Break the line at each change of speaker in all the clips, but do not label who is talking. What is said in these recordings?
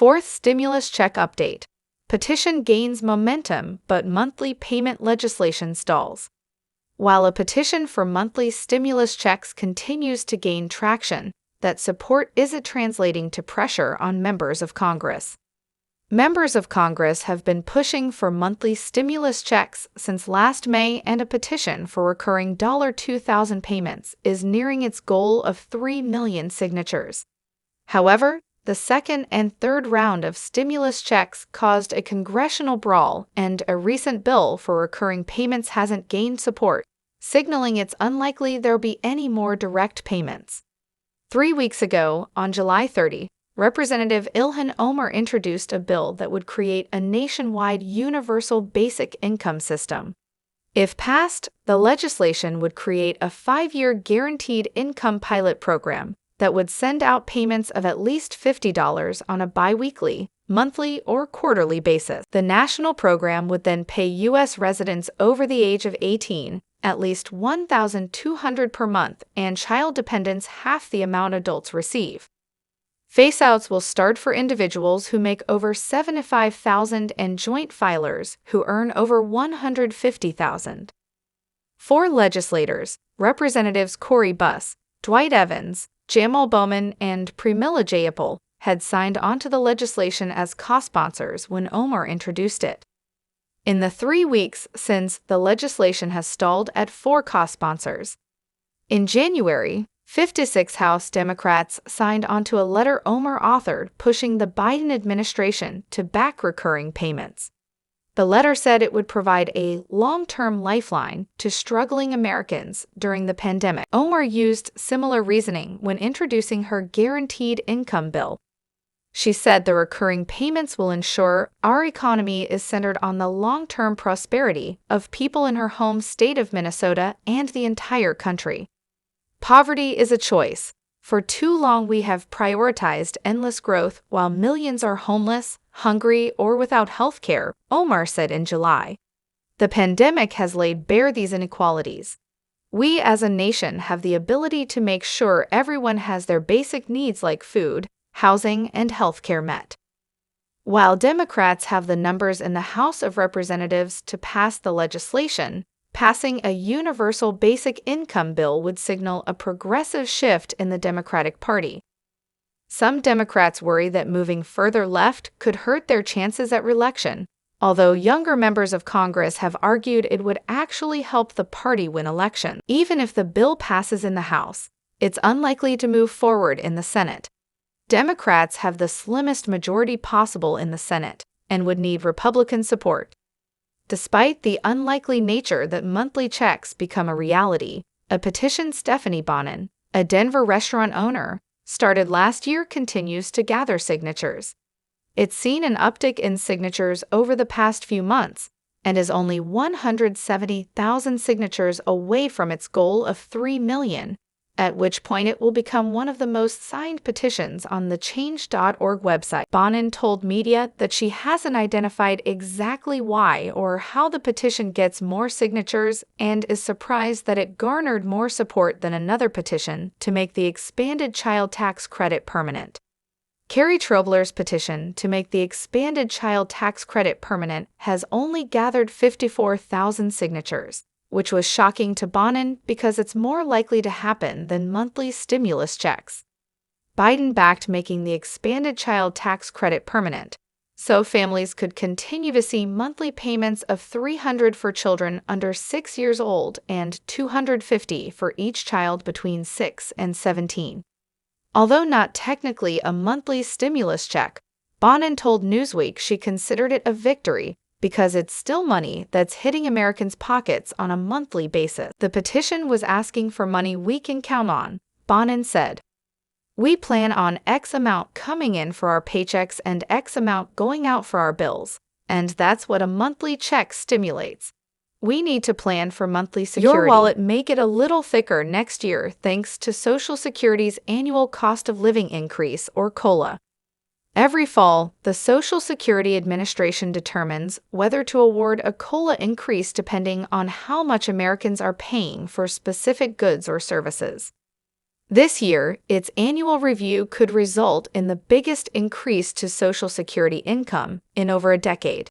Fourth stimulus check update. Petition gains momentum, but monthly payment legislation stalls. While a petition for monthly stimulus checks continues to gain traction, that support isn't translating to pressure on members of Congress. Members of Congress have been pushing for monthly stimulus checks since last May, and a petition for recurring $2,000 payments is nearing its goal of 3 million signatures. However, the second and third round of stimulus checks caused a congressional brawl, and a recent bill for recurring payments hasn't gained support, signaling it's unlikely there'll be any more direct payments. 3 weeks ago, on July 30, Representative Ilhan Omar introduced a bill that would create a nationwide universal basic income system. If passed, the legislation would create a 5-year guaranteed income pilot program that would send out payments of at least $50 on a biweekly, monthly, or quarterly basis. The national program would then pay U.S. residents over the age of 18 at least $1,200 per month, and child dependents half the amount adults receive. Face-outs will start for individuals who make over $75,000 and joint filers who earn over $150,000. 4 legislators, Representatives Cori Buss, Dwight Evans, Jamal Bowman, and Pramila Jayapal, had signed onto the legislation as co-sponsors when Omar introduced it. In the 3 weeks since, the legislation has stalled at 4 co-sponsors. In January, 56 House Democrats signed onto a letter Omar authored pushing the Biden administration to back recurring payments. The letter said it would provide a long-term lifeline to struggling Americans during the pandemic. Omar used similar reasoning when introducing her guaranteed income bill. She said the recurring payments will ensure our economy is centered on the long-term prosperity of people in her home state of Minnesota and the entire country. Poverty is a choice. For too long we have prioritized endless growth while millions are homeless, hungry, or without health care, Omar said in July. The pandemic has laid bare these inequalities. We as a nation have the ability to make sure everyone has their basic needs like food, housing, and health care met. While Democrats have the numbers in the House of Representatives to pass the legislation, passing a universal basic income bill would signal a progressive shift in the Democratic Party. Some Democrats worry that moving further left could hurt their chances at re-election, although younger members of Congress have argued it would actually help the party win elections. Even if the bill passes in the House, it's unlikely to move forward in the Senate. Democrats have the slimmest majority possible in the Senate and would need Republican support. Despite the unlikely nature that monthly checks become a reality, a petition Stephanie Bonin, a Denver restaurant owner, started last year continues to gather signatures. It's seen an uptick in signatures over the past few months and is only 170,000 signatures away from its goal of 3 million, at which point it will become one of the most signed petitions on the Change.org website. Bonin told media that she hasn't identified exactly why or how the petition gets more signatures and is surprised that it garnered more support than another petition to make the expanded child tax credit permanent. Carrie Trobler's petition to make the expanded child tax credit permanent has only gathered 54,000 signatures, which was shocking to Bonin because it's more likely to happen than monthly stimulus checks. Biden backed making the expanded child tax credit permanent, so families could continue to see monthly payments of $300 for children under 6 years old and $250 for each child between 6 and 17. Although not technically a monthly stimulus check, Bonin told Newsweek she considered it a victory because it's still money that's hitting Americans' pockets on a monthly basis. The petition was asking for money we can count on, Bonin said. We plan on X amount coming in for our paychecks and X amount going out for our bills, and that's what a monthly check stimulates. We need to plan for monthly security. Your wallet may get a little thicker next year thanks to Social Security's annual cost of living increase, or COLA. Every fall, the Social Security Administration determines whether to award a COLA increase depending on how much Americans are paying for specific goods or services. This year, its annual review could result in the biggest increase to Social Security income in over a decade.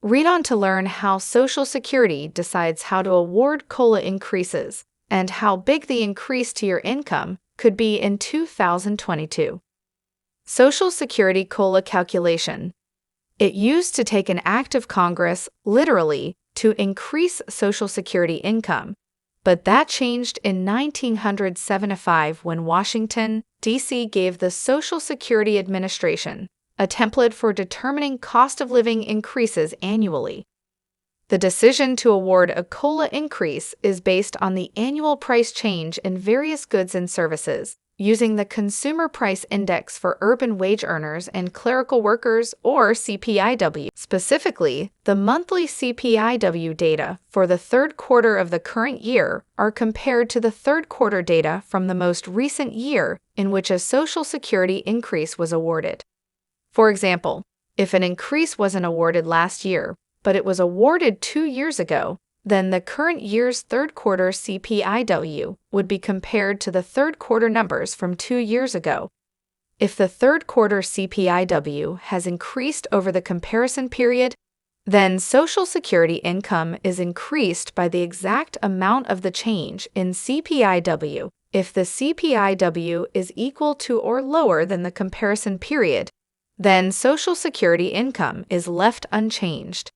Read on to learn how Social Security decides how to award COLA increases and how big the increase to your income could be in 2022. Social Security COLA calculation. It used to take an act of Congress, literally, to increase Social Security income, but that changed in 1975 when Washington, D.C. gave the Social Security Administration a template for determining cost of living increases annually. The decision to award a COLA increase is based on the annual price change in various goods and services, using the Consumer Price Index for urban wage earners and clerical workers, or CPIW. Specifically, the monthly CPIW data for the third quarter of the current year are compared to the third quarter data from the most recent year in which a Social Security increase was awarded. For example, if an increase wasn't awarded last year, but it was awarded 2 years ago, then the current year's third quarter CPIW would be compared to the third quarter numbers from 2 years ago. If the third quarter CPIW has increased over the comparison period, then Social Security income is increased by the exact amount of the change in CPIW. If the CPIW is equal to or lower than the comparison period, then Social Security income is left unchanged.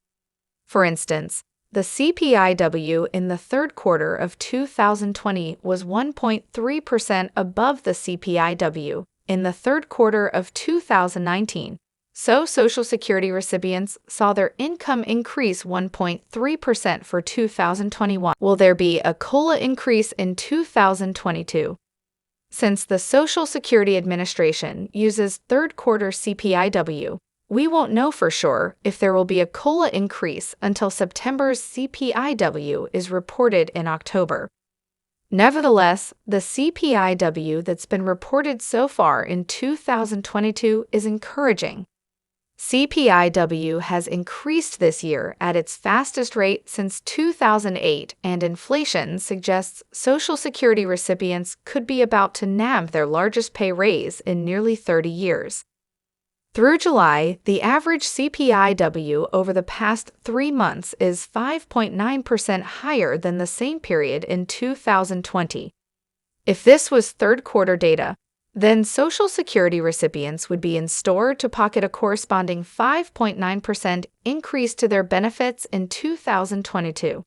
For instance, the CPIW in the third quarter of 2020 was 1.3% above the CPIW in the third quarter of 2019, so Social Security recipients saw their income increase 1.3% for 2021. Will there be a COLA increase in 2022? Since the Social Security Administration uses third quarter CPIW, we won't know for sure if there will be a COLA increase until September's CPIW is reported in October. Nevertheless, the CPIW that's been reported so far in 2022 is encouraging. CPIW has increased this year at its fastest rate since 2008, and inflation suggests Social Security recipients could be about to nab their largest pay raise in nearly 30 years. Through July, the average CPIW over the past 3 months is 5.9% higher than the same period in 2020. If this was third quarter data, then Social Security recipients would be in store to pocket a corresponding 5.9% increase to their benefits in 2022.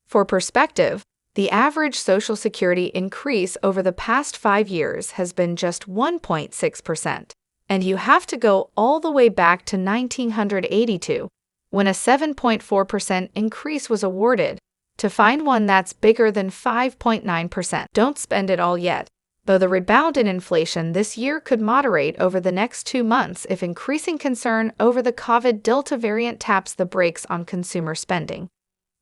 For perspective, the average Social Security increase over the past 5 years has been just 1.6%. And you have to go all the way back to 1982, when a 7.4% increase was awarded, to find one that's bigger than 5.9%. Don't spend it all yet, though the rebound in inflation this year could moderate over the next 2 months if increasing concern over the COVID Delta variant taps the brakes on consumer spending.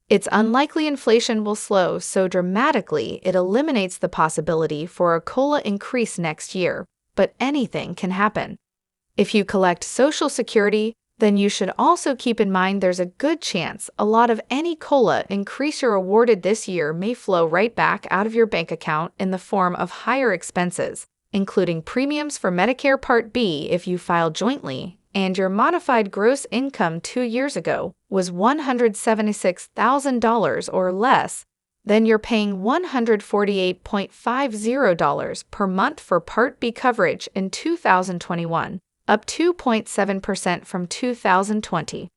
It's unlikely inflation will slow so dramatically it eliminates the possibility for a COLA increase next year, but anything can happen. If you collect Social Security, then you should also keep in mind there's a good chance a lot of any COLA increase you're awarded this year may flow right back out of your bank account in the form of higher expenses, including premiums for Medicare Part B if you filed jointly, and your modified gross income 2 years ago was $176,000 or less, then you're paying $148.50 per month for Part B coverage in 2021, up 2.7% from 2020.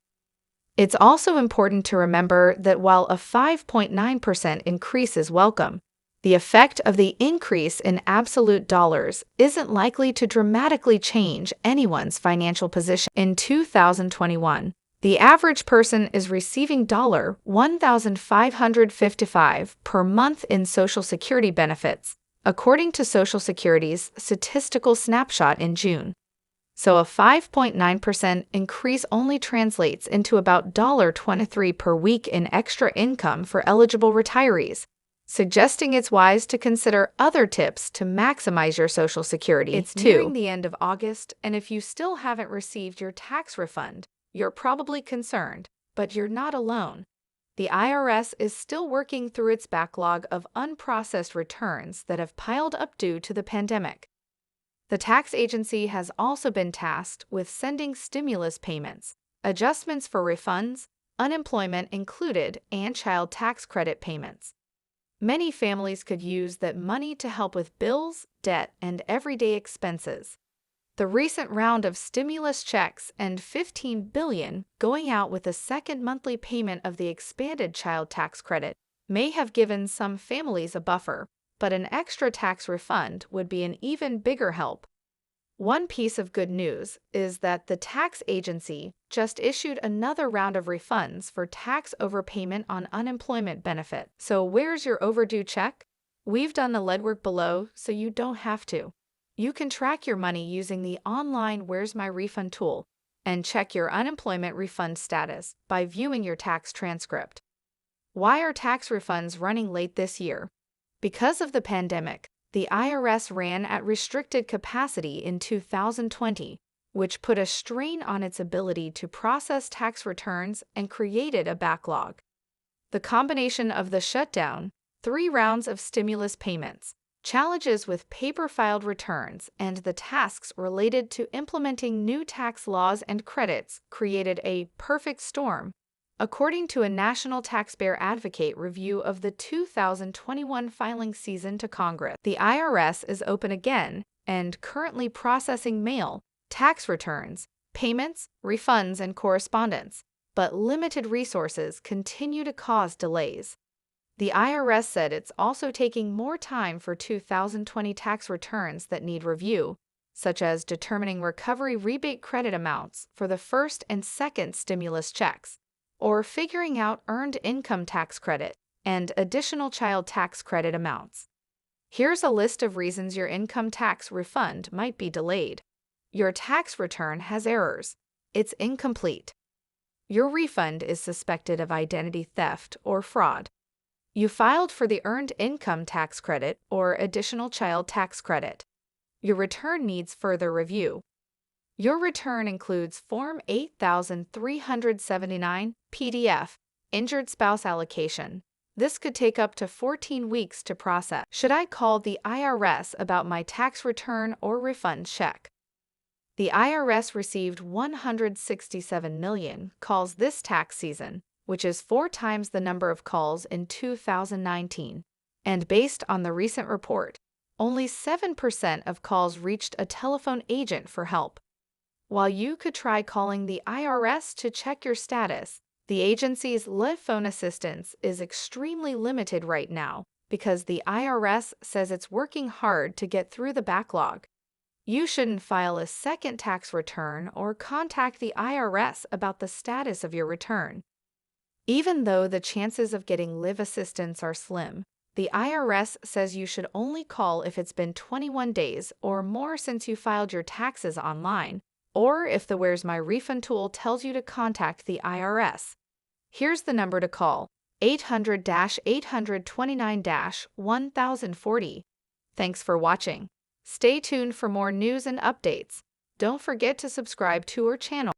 It's also important to remember that while a 5.9% increase is welcome, the effect of the increase in absolute dollars isn't likely to dramatically change anyone's financial position. In 2021, the average person is receiving $1,555 per month in Social Security benefits, according to Social Security's statistical snapshot in June. So a 5.9% increase only translates into about $23 per week in extra income for eligible retirees, suggesting it's wise to consider other tips to maximize your Social Security. It's nearing the end of August, and if you still haven't received your tax refund, you're probably concerned, but you're not alone. The IRS is still working through its backlog of unprocessed returns that have piled up due to the pandemic. The tax agency has also been tasked with sending stimulus payments, adjustments for refunds, unemployment included, and child tax credit payments. Many families could use that money to help with bills, debt, and everyday expenses. The recent round of stimulus checks and $15 billion going out with a second monthly payment of the expanded child tax credit may have given some families a buffer, but an extra tax refund would be an even bigger help. One piece of good news is that the tax agency just issued another round of refunds for tax overpayment on unemployment benefit. So where's your overdue check? We've done the legwork below so you don't have to. You can track your money using the online Where's My Refund tool and check your unemployment refund status by viewing your tax transcript. Why are tax refunds running late this year? Because of the pandemic, the IRS ran at restricted capacity in 2020, which put a strain on its ability to process tax returns and created a backlog. The combination of the shutdown, 3 rounds of stimulus payments, challenges with paper-filed returns, and the tasks related to implementing new tax laws and credits created a perfect storm. According to a National Taxpayer Advocate review of the 2021 filing season to Congress, the IRS is open again and currently processing mail, tax returns, payments, refunds, and correspondence, but limited resources continue to cause delays. The IRS said it's also taking more time for 2020 tax returns that need review, such as determining recovery rebate credit amounts for the first and second stimulus checks, or figuring out earned income tax credit and additional child tax credit amounts. Here's a list of reasons your income tax refund might be delayed. Your tax return has errors. It's incomplete. Your refund is suspected of identity theft or fraud. You filed for the earned income tax credit or additional child tax credit. Your return needs further review. Your return includes Form 8379 PDF, Injured Spouse Allocation. This could take up to 14 weeks to process. Should I call the IRS about my tax return or refund check? The IRS received 167 million calls this tax season, which is 4 times the number of calls in 2019. And based on the recent report, only 7% of calls reached a telephone agent for help. While you could try calling the IRS to check your status, the agency's live phone assistance is extremely limited right now because the IRS says it's working hard to get through the backlog. You shouldn't file a second tax return or contact the IRS about the status of your return. Even though the chances of getting live assistance are slim, the IRS says you should only call if it's been 21 days or more since you filed your taxes online, or if the Where's My Refund tool tells you to contact the IRS. Here's the number to call: 800-829-1040. Thanks for watching. Stay tuned for more news and updates. Don't forget to subscribe to our channel.